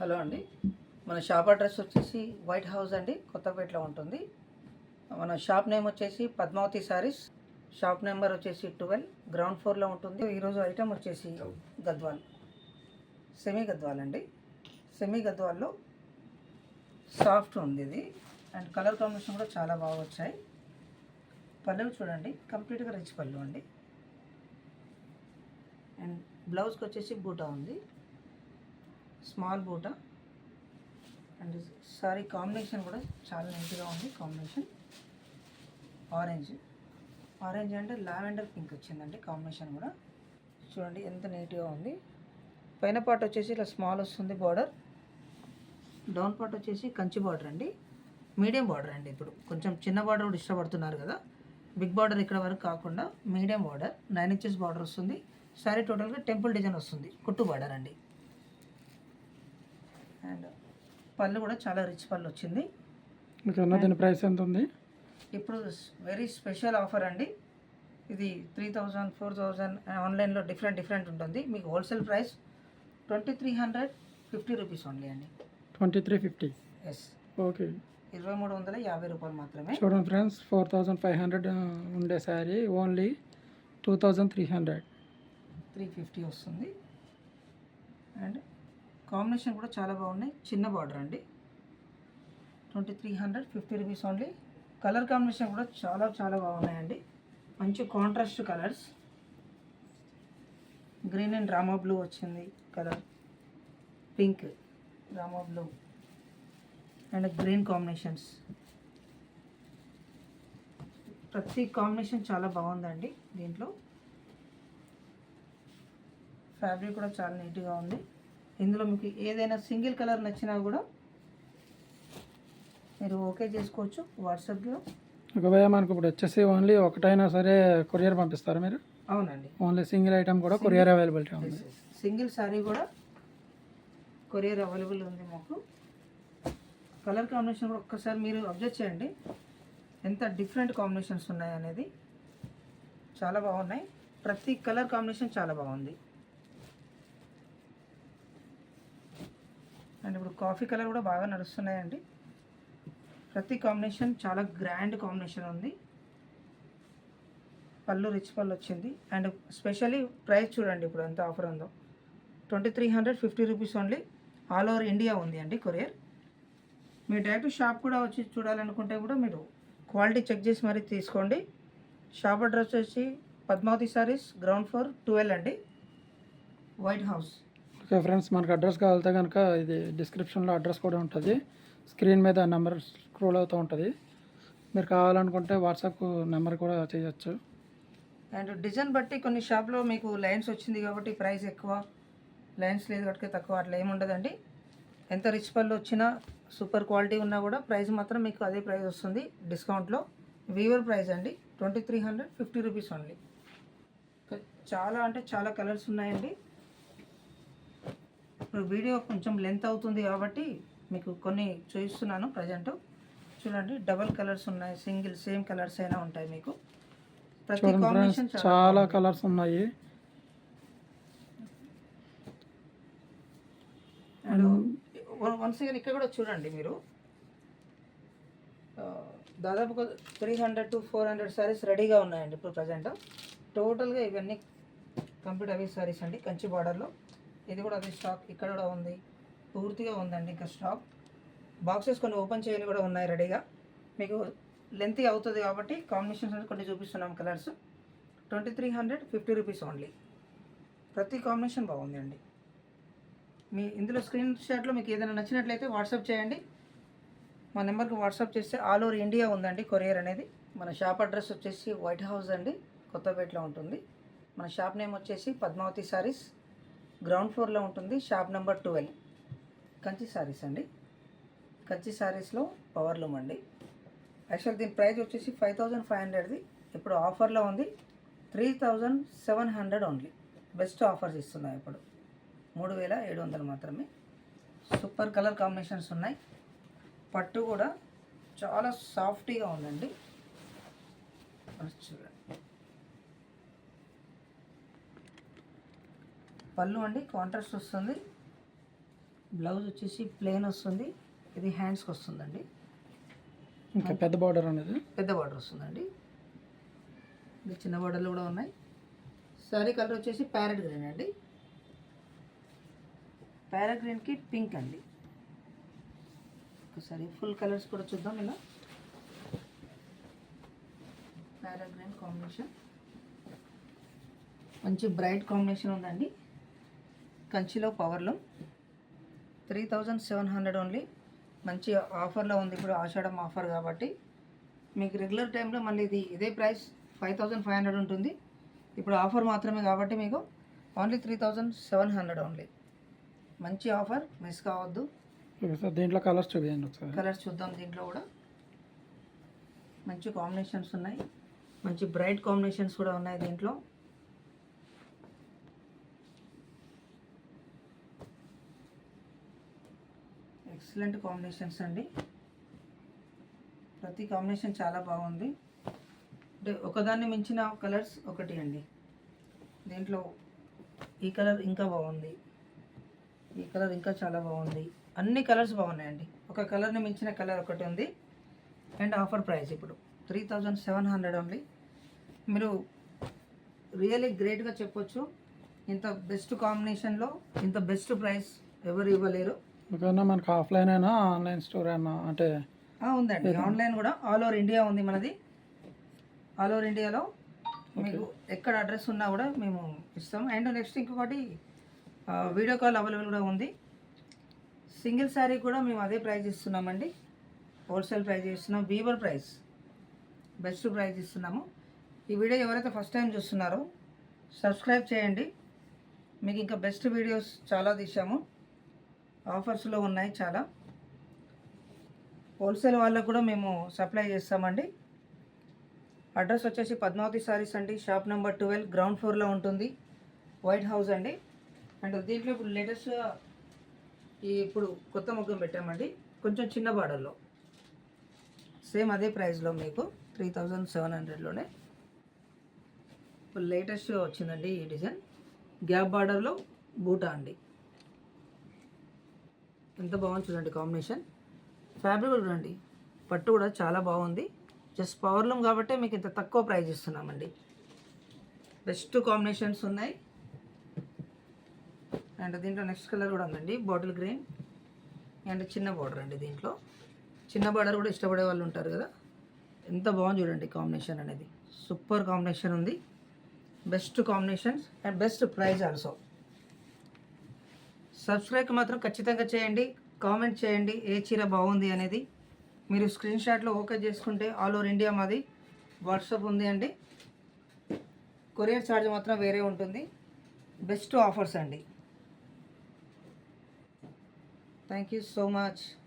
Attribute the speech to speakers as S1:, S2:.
S1: Hello అండి, మన shop address వచ్చేసి వైట్ హౌస్ అండి, కొత్తపేటలో ఉంటుంది. మన షాప్ నేమ్ వచ్చేసి పద్మావతి సారీస్. షాప్ నెంబర్ వచ్చేసి 12, గ్రౌండ్ ఫ్లోర్లో ఉంటుంది. ఈరోజు ఐటమ్ వచ్చేసి గద్వాల్, సెమీ గద్వాల్ అండి. సెమీ గద్వాల్లో సాఫ్ట్ ఉంది ఇది, అండ్ కలర్ కాంబినేషన్ కూడా చాలా బాగా వచ్చాయి. పళ్ళు చూడండి, కంప్లీట్గా రిచ్ పళ్ళు అండి. అండ్ బ్లౌజ్కి వచ్చేసి బూటా ఉంది, స్మాల్ బూటా. అండ్ సారీ కాంబినేషన్ కూడా చాలా నీట్గా ఉంది. కాంబినేషన్ ఆరెంజ్ అంటే లావెండర్ పింక్ వచ్చిందండి. కాంబినేషన్ కూడా చూడండి ఎంత నీట్గా ఉంది. పైన పార్ట్ వచ్చేసి ఇలా స్మాల్ వస్తుంది బార్డర్, డౌన్ పార్ట్ వచ్చేసి కంచి బార్డర్ అండి, మీడియం బార్డర్ అండి. ఇప్పుడు కొంచెం చిన్న బార్డర్ కూడా ఇష్టపడుతున్నారు కదా, బిగ్ బార్డర్ ఇక్కడ వరకు కాకుండా మీడియం బార్డర్ 9 inches బార్డర్ వస్తుంది. సారీ టోటల్గా టెంపుల్ డిజైన్ వస్తుంది, కుట్టు బార్డర్ అండి. అండ్ పళ్ళు కూడా చాలా రిచ్ పళ్ళు వచ్చింది.
S2: దీని ప్రైస్ ఎంత ఉంది?
S1: ఇప్పుడు వెరీ స్పెషల్ ఆఫర్ అండి. ఇది 3000, 4000 ఆన్లైన్లో డిఫరెంట్ ఉంటుంది. మీకు హోల్సేల్ ప్రైస్ 2350 రూపీస్ ఓన్లీ అండి.
S2: 2350.
S1: Yes,
S2: okay.
S1: 2350 రూపాయలు మాత్రమే.
S2: చూడండి ఫ్రెండ్స్, 4500 ఉండే శారీ ఓన్లీ 2300,
S1: 350 వస్తుంది. అండ్ కాంబినేషన్ కూడా చాలా బాగున్నాయి. చిన్న బార్డర్ అండి, 2350 రూపీస్ ఓన్లీ. కలర్ కాంబినేషన్ కూడా చాలా బాగున్నాయండి. మంచి contrast colours, green and rama blue వచ్చింది colour, pink, rama blue and green combinations. ప్రతి కాంబినేషన్ చాలా బాగుందండి. దీంట్లో ఫ్యాబ్రిక్ కూడా చాలా నీట్గా ఉంది. ఇందులో మీకు ఏదైనా సింగిల్ కలర్ నచ్చినా కూడా మీరు ఓకే చేసుకోవచ్చు వాట్సాప్లో.
S2: ఒకవేళ మనకు ఇప్పుడు వచ్చేసి ఓన్లీ ఒకటైనా సరే కొరియర్ పంపిస్తారా మీరు?
S1: అవునండి,
S2: ఓన్లీ సింగిల్ ఐటమ్ కూడా కొరియర్ అవైలబిలిటీ ఉంది.
S1: సింగిల్ సారీ కూడా కొరియర్ అవైలబుల్ ఉంది మాకు. కలర్ కాంబినేషన్ కూడా ఒక్కసారి మీరు అబ్జర్వ్ చేయండి, ఎంత డిఫరెంట్ కాంబినేషన్స్ ఉన్నాయి అనేది. చాలా బాగున్నాయి, ప్రతి కలర్ కాంబినేషన్ చాలా బాగుంది. అండ్ ఇప్పుడు కాఫీ కలర్ కూడా బాగా నడుస్తున్నాయండి. ప్రతి కాంబినేషన్ చాలా గ్రాండ్ కాంబినేషన్ ఉంది. పళ్ళు రిచ్ పళ్ళు వచ్చింది. అండ్ స్పెషల్లీ ప్రైస్ చూడండి ఇప్పుడు ఎంత ఆఫర్ ఉందో, 2350 rupees only. All over India ఉంది అండి కొరియర్. మీరు డైరెక్ట్ షాప్ కూడా వచ్చి చూడాలనుకుంటే కూడా మీరు క్వాలిటీ చెక్ చేసి మరీ తీసుకోండి. షాప్ అడ్రస్ వచ్చి పద్మావతి సారీస్, గ్రౌండ్ ఫ్లోర్ 12 అండి, వైట్ హౌస్.
S2: ఓకే ఫ్రెండ్స్, మనకు అడ్రస్ కావాలితే కనుక ఇది డిస్క్రిప్షన్లో అడ్రస్ కూడా ఉంటుంది, స్క్రీన్ మీద నెంబర్ స్క్రోల్ అవుతూ ఉంటుంది. మీరు కావాలనుకుంటే వాట్సాప్ నెంబర్ కూడా చేయొచ్చు.
S1: అండ్ డిజైన్ బట్టి కొన్ని షాప్లో మీకు లైన్స్ వచ్చింది కాబట్టి ప్రైస్ ఎక్కువ, లైన్స్ లేదు కాబట్టి తక్కువ, అట్లా ఏమి ఉండదండి. ఎంత రిచ్ పళ్ళు వచ్చినా సూపర్ క్వాలిటీ ఉన్నా కూడా ప్రైస్ మాత్రం మీకు అదే ప్రైస్ వస్తుంది డిస్కౌంట్లో. వీవర్ ప్రైస్ అండి, 2350 రూపీస్ ఓన్లీ. చాలా అంటే చాలా కలర్స్ ఉన్నాయండి. ఇప్పుడు వీడియో కొంచెం లెంత్ అవుతుంది కాబట్టి మీకు కొన్ని చూపిస్తున్నాను ప్రజెంట్. చూడండి, డబల్ కలర్స్ ఉన్నాయి, సింగిల్ సేమ్ కలర్స్ అయినా ఉంటాయి మీకు. ప్రతి కాంబినేషన్
S2: చాలా కలర్స్ ఉన్నాయి.
S1: అండ్ వన్స్ అగైన్ ఇక్కడ కూడా చూడండి మీరు, దాదాపు 300 to 400 సారీస్ రెడీగా ఉన్నాయండి ఇప్పుడు ప్రజెంట్. టోటల్గా ఇవన్నీ కంప్లీట్ అవే సారీస్ అండి, కంచి బార్డర్లో. ఇది కూడా అదే స్టాక్, ఇక్కడ కూడా ఉంది, పూర్తిగా ఉందండి ఇంకా స్టాక్. బాక్సెస్ కొన్ని ఓపెన్ చేయని కూడా ఉన్నాయి రెడీగా. మీకు లెంతీ అవుతుంది కాబట్టి కాంబినేషన్స్ కొన్ని చూపిస్తున్నాం కలర్స్. 2350 rupees only. ప్రతి కాంబినేషన్ బాగుంది అండి. మీ ఇందులో స్క్రీన్ షాట్లో మీకు ఏదైనా నచ్చినట్లయితే వాట్సాప్ చేయండి. మా నెంబర్కి వాట్సాప్ చేస్తే ఆల్ ఓవర్ ఇండియా ఉందండి కొరియర్ అనేది. మన షాప్ అడ్రస్ వచ్చేసి వైట్ హౌస్ అండి, కొత్తపేటలో ఉంటుంది. మన షాప్ నేమ్ వచ్చేసి పద్మావతి సారీస్, గ్రౌండ్ ఫ్లోర్లో ఉంటుంది. షాప్ నెంబర్ 12, కంచి సారీస్ అండి. కంచి సారీస్లో పవర్ లూమ్ అండి. యాక్చువల్ దీని ప్రైస్ వచ్చేసి 5500ది, ఇప్పుడు ఆఫర్లో ఉంది 3700 ఓన్లీ. బెస్ట్ ఆఫర్స్ ఇస్తున్నాయి ఇప్పుడు, 3700 మాత్రమే. సూపర్ కలర్ కాంబినేషన్స్ ఉన్నాయి. పట్టు కూడా చాలా సాఫ్ట్గా ఉందండి. చూడండి, పళ్ళు అండి కాంట్రాస్ట్ వస్తుంది. బ్లౌజ్ వచ్చేసి ప్లెయిన్ వస్తుంది, ఇది హ్యాండ్స్కి వస్తుందండి,
S2: ఇంకా పెద్ద బార్డర్ అనేది.
S1: పెద్ద బార్డర్ వస్తుందండి. ఇది చిన్న బార్డర్లు కూడా ఉన్నాయి. సారీ కలర్ వచ్చేసి ప్యారెట్ గ్రీన్ అండి, ప్యారెట్ గ్రీన్కి పింక్ అండి. ఒకసారి ఫుల్ కలర్స్ కూడా చూద్దాం. ఇలా ప్యారెట్ గ్రీన్ కాంబినేషన్, మంచి బ్రైట్ కాంబినేషన్ ఉందండి. కంచిలో పవర్లో 3700 ఓన్లీ. మంచి ఆఫర్లో ఉంది ఇప్పుడు, ఆషాఢం ఆఫర్ కాబట్టి. మీకు రెగ్యులర్ టైంలో మళ్ళీ ఇదే ప్రైస్ 5500 ఉంటుంది. ఇప్పుడు ఆఫర్ మాత్రమే కాబట్టి మీకు ఓన్లీ 3700 ఓన్లీ. మంచి ఆఫర్, మిస్ కావద్దు.
S2: ఓకే సార్, దీంట్లో కలర్స్ చూపించండి ఒకసారి.
S1: కలర్స్ చూద్దాం. దీంట్లో కూడా మంచి కాంబినేషన్స్ ఉన్నాయి, మంచి బ్రైట్ కాంబినేషన్స్ కూడా ఉన్నాయి దీంట్లో. ఎక్సలెంట్ కాంబినేషన్స్ అండి, ప్రతి కాంబినేషన్ చాలా బాగుంది. అంటే ఒకదాన్ని మించిన కలర్స్ ఒకటి అండి. దీంట్లో ఈ కలర్ ఇంకా బాగుంది, ఈ కలర్ ఇంకా చాలా బాగుంది, అన్ని కలర్స్ బాగున్నాయండి. ఒక కలర్ని మించిన కలర్ ఒకటి ఉంది. అండ్ ఆఫర్ ప్రైస్ ఇప్పుడు 3700 ఓన్లీ. మీరు రియల్లీ గ్రేట్గా చెప్పొచ్చు, ఇంత బెస్ట్ కాంబినేషన్లో ఇంత బెస్ట్ ప్రైస్ ఎవరు ఇవ్వలేరు.
S2: ఓకేనా, మనకు ఆఫ్లైన్ అయినా ఆన్లైన్ స్టోర్ అయినా అంటే
S1: ఉందండి, ఆన్లైన్ కూడా ఆల్ ఓవర్ ఇండియా ఉంది మనది. ఆల్ ఓవర్ ఇండియాలో మీకు ఎక్కడ అడ్రస్ ఉన్నా కూడా మేము ఇస్తాం. అండ్ నెక్స్ట్ ఇంకొకటి వీడియో కాల్ అవైలబుల్ కూడా ఉంది. సింగిల్ శారీ కూడా మేము అదే ప్రైస్ ఇస్తున్నామండి, హోల్సేల్ ప్రైస్ ఇస్తున్నాం. వీవర్ ప్రైస్, బెస్ట్ ప్రైస్ ఇస్తున్నాము. ఈ వీడియో ఎవరైతే ఫస్ట్ టైం చూస్తున్నారో సబ్స్క్రైబ్ చేయండి, మీకు ఇంకా బెస్ట్ వీడియోస్ చాలా తీసాము, ఆఫర్స్లో ఉన్నాయి చాలా. హోల్సేల్ వాళ్ళకు కూడా మేము సప్లై చేస్తామండి. అడ్రస్ వచ్చేసి పద్మావతి సారీస్ అండి, షాప్ నెంబర్ 12, గ్రౌండ్ ఫ్లోర్లో ఉంటుంది, వైట్ హౌస్ అండి. అండ్ దీంట్లో ఇప్పుడు లేటెస్ట్గా ఇప్పుడు కొత్త ముగ్గం పెట్టామండి, కొంచెం చిన్న బార్డర్లో. సేమ్ అదే ప్రైస్లో మీకు 3700లోనే ఇప్పుడు లేటెస్ట్గా వచ్చిందండి ఈ డిజైన్. గ్యాప్ బార్డర్లో బూటా అండి, ఎంత బాగుంది చూడండి కాంబినేషన్. ఫ్యాబ్రిక్ కూడా చూడండి, పట్టు కూడా చాలా బాగుంది. జస్ట్ పవర్లూమ్ కాబట్టి మీకు ఇంత తక్కువ ప్రైస్ ఇస్తున్నామండి. బెస్ట్ కాంబినేషన్స్ ఉన్నాయి. అండ్ దీంట్లో నెక్స్ట్ కలర్ కూడా ఉందండి, బాటిల్ గ్రీన్. అండ్ చిన్న బార్డర్ అండి, దీంట్లో చిన్న బార్డర్ కూడా ఇష్టపడే వాళ్ళు ఉంటారు కదా. ఎంత బాగుంది చూడండి కాంబినేషన్ అనేది, సూపర్ కాంబినేషన్ ఉంది. Best combinations and best price also. Subscribe మాత్రం ఖచ్చితంగా చేయండి, కామెంట్ చేయండి ఏ చీర బాగుంది అనేది. మీరు స్క్రీన్ షాట్లో ఓకే చేసుకుంటే ఆల్ ఓవర్ ఇండియా మాది వాట్సాప్ ఉంది అండి. కొరియర్ ఛార్జ్ మాత్రం వేరే ఉంటుంది. బెస్ట్ ఆఫర్స్ అండి. Thank you so much.